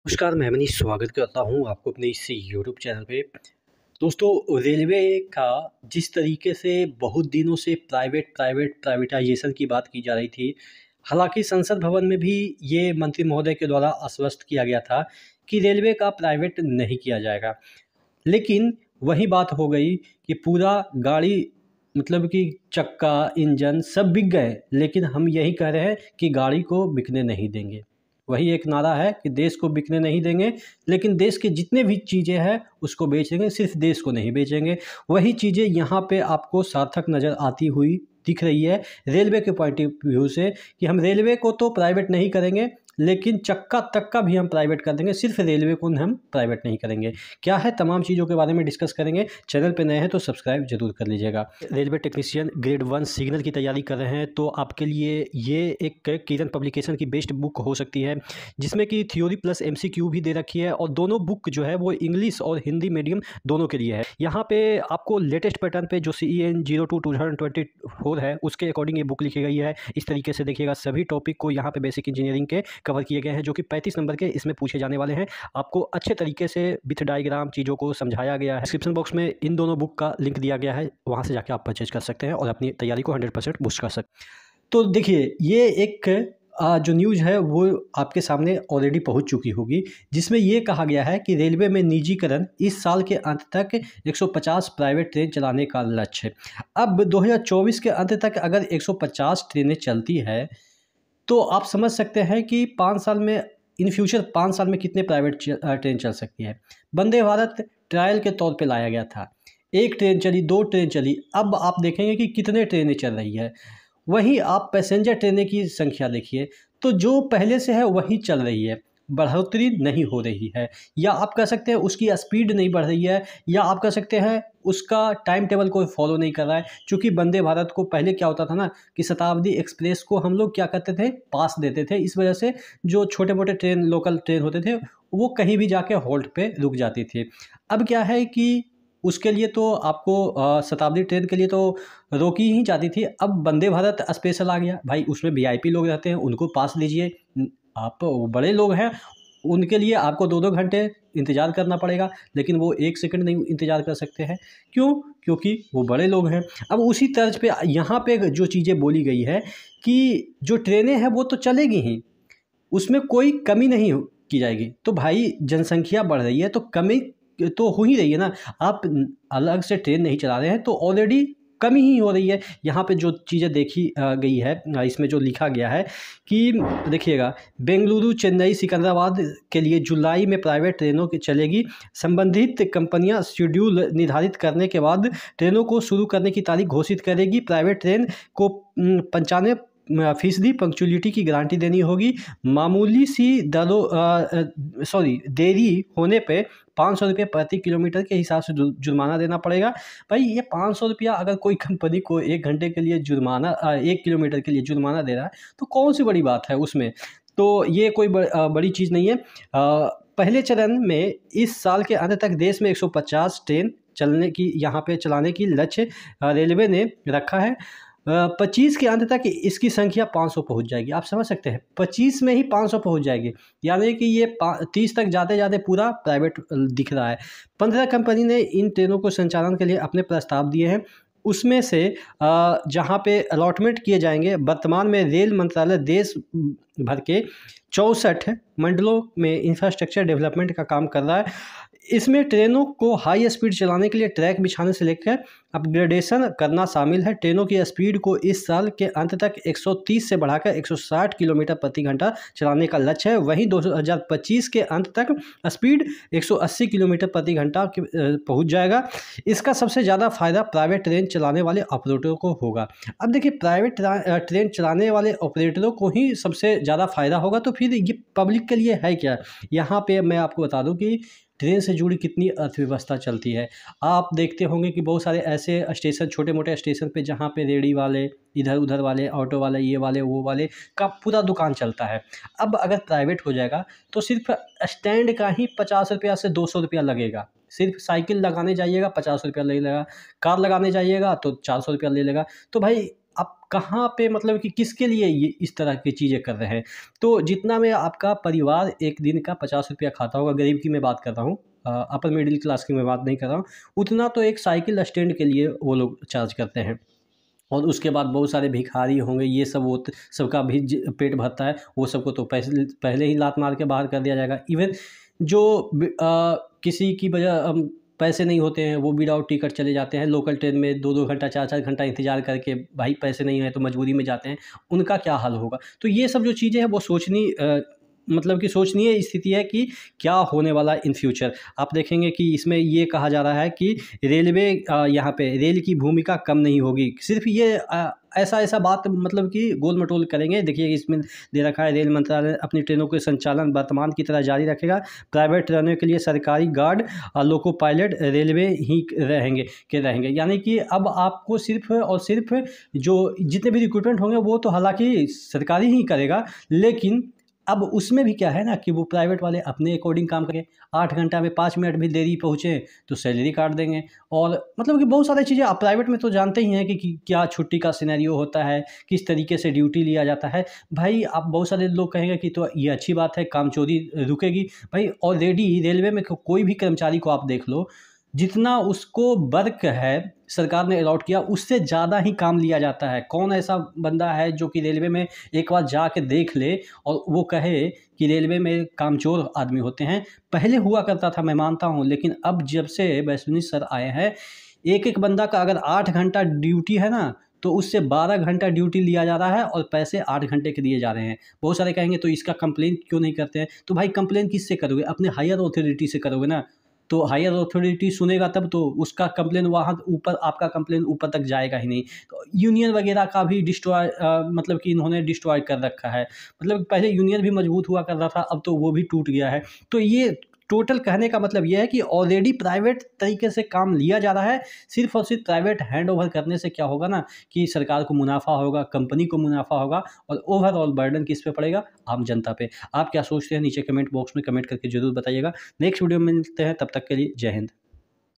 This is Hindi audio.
नमस्कार, मैं मनीष स्वागत करता हूँ आपको अपने इस यूट्यूब चैनल पे। दोस्तों, रेलवे का जिस तरीके से बहुत दिनों से प्राइवेटाइज़ेशन की बात की जा रही थी, हालाँकि संसद भवन में भी ये मंत्री महोदय के द्वारा आश्वस्त किया गया था कि रेलवे का प्राइवेट नहीं किया जाएगा। लेकिन वही बात हो गई कि पूरा गाड़ी मतलब कि चक्का, इंजन सब बिक गए, लेकिन हम यही कह रहे हैं कि गाड़ी को बिकने नहीं देंगे। वही एक नारा है कि देश को बिकने नहीं देंगे, लेकिन देश के जितने भी चीज़ें हैं उसको बेचेंगे, सिर्फ देश को नहीं बेचेंगे। वही चीज़ें यहाँ पे आपको सार्थक नज़र आती हुई दिख रही है रेलवे के पॉइंट ऑफ व्यू से कि हम रेलवे को तो प्राइवेट नहीं करेंगे, लेकिन चक्का तक का भी हम प्राइवेट कर देंगे, सिर्फ रेलवे को हम प्राइवेट नहीं करेंगे। क्या है, तमाम चीज़ों के बारे में डिस्कस करेंगे। चैनल पे नए हैं तो सब्सक्राइब जरूर कर लीजिएगा। रेलवे टेक्नीशियन ग्रेड 1 सिग्नल की तैयारी कर रहे हैं तो आपके लिए ये एक किरण पब्लिकेशन की बेस्ट बुक हो सकती है, जिसमें कि थ्योरी प्लस एमसीक्यू भी दे रखी है और दोनों बुक जो है वो इंग्लिश और हिंदी मीडियम दोनों के लिए है। यहाँ पे आपको लेटेस्ट पैटर्न पे जो CEN 02 2024 है उसके अकॉर्डिंग ये बुक लिखी गई है। इस तरीके से देखिएगा, सभी टॉपिक को यहाँ पे बेसिक इंजीनियरिंग के कवर किए गए हैं, जो कि 35 नंबर के इसमें पूछे जाने वाले हैं। आपको अच्छे तरीके से विथ डायग्राम चीज़ों को समझाया गया है। डिस्क्रिप्शन बॉक्स में इन दोनों बुक का लिंक दिया गया है, वहाँ से जाके आप परचेज कर सकते हैं और अपनी तैयारी को 100% बूस्ट कर सकते हैं। तो देखिए, ये एक जो न्यूज़ है वो आपके सामने ऑलरेडी पहुंच चुकी होगी, जिसमें ये कहा गया है कि रेलवे में निजीकरण इस साल के अंत तक 150 प्राइवेट ट्रेन चलाने का लक्ष्य है। अब 2024 के अंत तक अगर 150 ट्रेनें चलती है तो आप समझ सकते हैं कि 5 साल में, इन फ्यूचर 5 साल में कितने प्राइवेट ट्रेन चल सकती है। वंदे भारत ट्रायल के तौर पे लाया गया था, 1 ट्रेन चली, 2 ट्रेन चली, अब आप देखेंगे कि कितने ट्रेनें चल रही है। वहीं आप पैसेंजर ट्रेनें की संख्या देखिए, तो जो पहले से है वही चल रही है, बढ़ोतरी नहीं हो रही है, या आप कह सकते हैं उसकी स्पीड नहीं बढ़ रही है, या आप कह सकते हैं उसका टाइम टेबल कोई फॉलो नहीं कर रहा है। क्योंकि वंदे भारत को पहले क्या होता था ना कि शताब्दी एक्सप्रेस को हम लोग क्या करते थे, पास देते थे। इस वजह से जो छोटे मोटे ट्रेन, लोकल ट्रेन होते थे, वो कहीं भी जाके हॉल्ट पे रुक जाती थी। अब क्या है कि उसके लिए तो आपको शताब्दी ट्रेन के लिए तो रोकी ही जाती थी। अब वंदे भारत स्पेशल आ गया भाई, उसमें वीआईपी लोग रहते हैं, उनको पास दीजिए। आप बड़े लोग हैं, उनके लिए आपको 2-2 घंटे इंतज़ार करना पड़ेगा, लेकिन वो 1 सेकंड नहीं इंतज़ार कर सकते हैं। क्यों? क्योंकि वो बड़े लोग हैं। अब उसी तर्ज पे यहाँ पे जो चीज़ें बोली गई है कि जो ट्रेनें हैं वो तो चलेगी ही, उसमें कोई कमी नहीं की जाएगी। तो भाई, जनसंख्या बढ़ रही है तो कमी तो हो ही रही है ना। आप अलग से ट्रेन नहीं चला रहे हैं तो ऑलरेडी कमी ही हो रही है। यहाँ पे जो चीज़ें देखी गई है, इसमें जो लिखा गया है कि देखिएगा, बेंगलुरु, चेन्नई, सिकंदराबाद के लिए जुलाई में प्राइवेट ट्रेनों की चलेगी। संबंधित कंपनियां शेड्यूल निर्धारित करने के बाद ट्रेनों को शुरू करने की तारीख घोषित करेगी। प्राइवेट ट्रेन को 95% पंक्चुअलिटी की गारंटी देनी होगी। मामूली सी देरी होने पे 500 रुपये प्रति किलोमीटर के हिसाब से जुर्माना देना पड़ेगा। भाई, ये 500 रुपया अगर कोई कंपनी को 1 घंटे के लिए जुर्माना, 1 किलोमीटर के लिए जुर्माना दे रहा है, तो कौन सी बड़ी बात है उसमें। तो ये कोई बड़ी चीज़ नहीं है। पहले चरण में इस साल के अंत तक देश में 150 ट्रेन चलने की, यहाँ पे चलाने की लक्ष्य रेलवे ने रखा है। 25 के अंत तक इसकी संख्या 500 पहुंच जाएगी। आप समझ सकते हैं, 25 में ही 500 पहुंच जाएगी, यानी कि ये 30 तक जाते जाते पूरा प्राइवेट दिख रहा है। 15 कंपनी ने इन ट्रेनों को संचालन के लिए अपने प्रस्ताव दिए हैं। उसमें से जहां पे अलॉटमेंट किए जाएंगे, वर्तमान में रेल मंत्रालय देश भर के 64 मंडलों में इंफ्रास्ट्रक्चर डेवलपमेंट का काम कर रहा है। इसमें ट्रेनों को हाई स्पीड चलाने के लिए ट्रैक बिछाने से लेकर अपग्रेडेशन करना शामिल है। ट्रेनों की स्पीड को इस साल के अंत तक 130 से बढ़ाकर 160 किलोमीटर प्रति घंटा चलाने का लक्ष्य है। वहीं 2025 के अंत तक स्पीड 180 किलोमीटर प्रति घंटा पहुंच जाएगा। इसका सबसे ज़्यादा फायदा प्राइवेट ट्रेन चलाने वाले ऑपरेटरों को होगा। अब देखिए, प्राइवेट ट्रेन चलाने वाले ऑपरेटरों को ही सबसे ज़्यादा फायदा होगा, तो फिर ये पब्लिक के लिए है क्या। यहाँ पे मैं आपको बता दूँ कि ट्रेन से जुड़ी कितनी अर्थव्यवस्था चलती है। आप देखते होंगे कि बहुत सारे ऐसे स्टेशन, छोटे मोटे स्टेशन पे, जहाँ पे रेहड़ी वाले, इधर उधर वाले, ऑटो वाले, ये वाले वो वाले का पूरा दुकान चलता है। अब अगर प्राइवेट हो जाएगा तो सिर्फ स्टैंड का ही 50 रुपया से 200 रुपया लगेगा। सिर्फ साइकिल लगाने जाइएगा 50 रुपया ले लेगा, कार लगाने जाइएगा तो 400 रुपया ले लेगा। तो भाई, आप कहाँ पे मतलब कि किसके लिए ये इस तरह की चीज़ें कर रहे हैं। तो जितना में आपका परिवार एक दिन का 50 रुपया खाता होगा, गरीब की मैं बात कर रहा हूँ, अपर मिडिल क्लास की मैं बात नहीं कर रहा हूँ, उतना तो एक साइकिल स्टैंड के लिए वो लोग चार्ज करते हैं। और उसके बाद बहुत सारे भिखारी होंगे, ये सब वो सबका भी पेट भरता है, वो सबको तो पैसे पहले ही लात मार के बाहर कर दिया जाएगा। इवन जो किसी की वजह पैसे नहीं होते हैं, वो विदाउट टिकट चले जाते हैं लोकल ट्रेन में, 2-2 घंटा 4-4 घंटा इंतज़ार करके, भाई पैसे नहीं है तो मजबूरी में जाते हैं, उनका क्या हाल होगा। तो ये सब जो चीज़ें हैं वो मतलब कि सोचनीय स्थिति है कि क्या होने वाला इन फ्यूचर। आप देखेंगे कि इसमें ये कहा जा रहा है कि रेलवे यहाँ पे रेल की भूमिका कम नहीं होगी। सिर्फ ये ऐसा बात मतलब कि गोल-मटोल करेंगे। देखिए इसमें दे रखा है, रेल मंत्रालय अपनी ट्रेनों के संचालन वर्तमान की तरह जारी रखेगा। प्राइवेट ट्रेनों के लिए सरकारी गार्ड लोको पायलट रेलवे ही रहेंगे। यानी कि अब आपको सिर्फ और सिर्फ जो जितने भी रिक्रूटमेंट होंगे वो तो हालाँकि सरकारी ही करेगा, लेकिन अब उसमें भी क्या है ना कि वो प्राइवेट वाले अपने अकॉर्डिंग काम करें। 8 घंटा में 5 मिनट भी देरी पहुँचे तो सैलरी काट देंगे। और मतलब कि बहुत सारी चीज़ें आप प्राइवेट में तो जानते ही हैं कि क्या छुट्टी का सिनेरियो होता है, किस तरीके से ड्यूटी लिया जाता है। भाई आप बहुत सारे लोग कहेंगे कि तो ये अच्छी बात है, कामचोरी रुकेगी। भाई ऑलरेडी रेलवे में कोई भी कर्मचारी को आप देख लो, जितना उसको वर्क है सरकार ने अलॉट किया, उससे ज़्यादा ही काम लिया जाता है। कौन ऐसा बंदा है जो कि रेलवे में एक बार जाके देख ले और वो कहे कि रेलवे में कामचोर आदमी होते हैं। पहले हुआ करता था, मैं मानता हूँ, लेकिन अब जब से वैष्णवी सर आए हैं, एक बंदा का अगर 8 घंटा ड्यूटी है ना, तो उससे 12 घंटा ड्यूटी लिया जा रहा है और पैसे 8 घंटे के दिए जा रहे हैं। बहुत सारे कहेंगे तो इसका कंप्लेन क्यों नहीं करते हैं? तो भाई कंप्लेन किससे करोगे? अपने हायर अथॉरिटी से करोगे ना। तो हायर अथॉरिटी सुनेगा तब तो उसका कंप्लेन वहाँ ऊपर, आपका कंप्लेन ऊपर तक जाएगा ही नहीं। तो यूनियन वगैरह का भी मतलब कि इन्होंने डिस्ट्रॉय कर रखा है। मतलब पहले यूनियन भी मजबूत हुआ कर रहा था, अब तो वो भी टूट गया है। तो ये टोटल कहने का मतलब ये है कि ऑलरेडी प्राइवेट तरीके से काम लिया जा रहा है। सिर्फ और सिर्फ प्राइवेट हैंड ओवर करने से क्या होगा ना कि सरकार को मुनाफा होगा, कंपनी को मुनाफा होगा, और ओवरऑल बर्डन किस पे पड़ेगा? आम जनता पे। आप क्या सोचते हैं नीचे कमेंट बॉक्स में कमेंट करके ज़रूर बताइएगा। नेक्स्ट वीडियो में मिलते हैं, तब तक के लिए जय हिंद।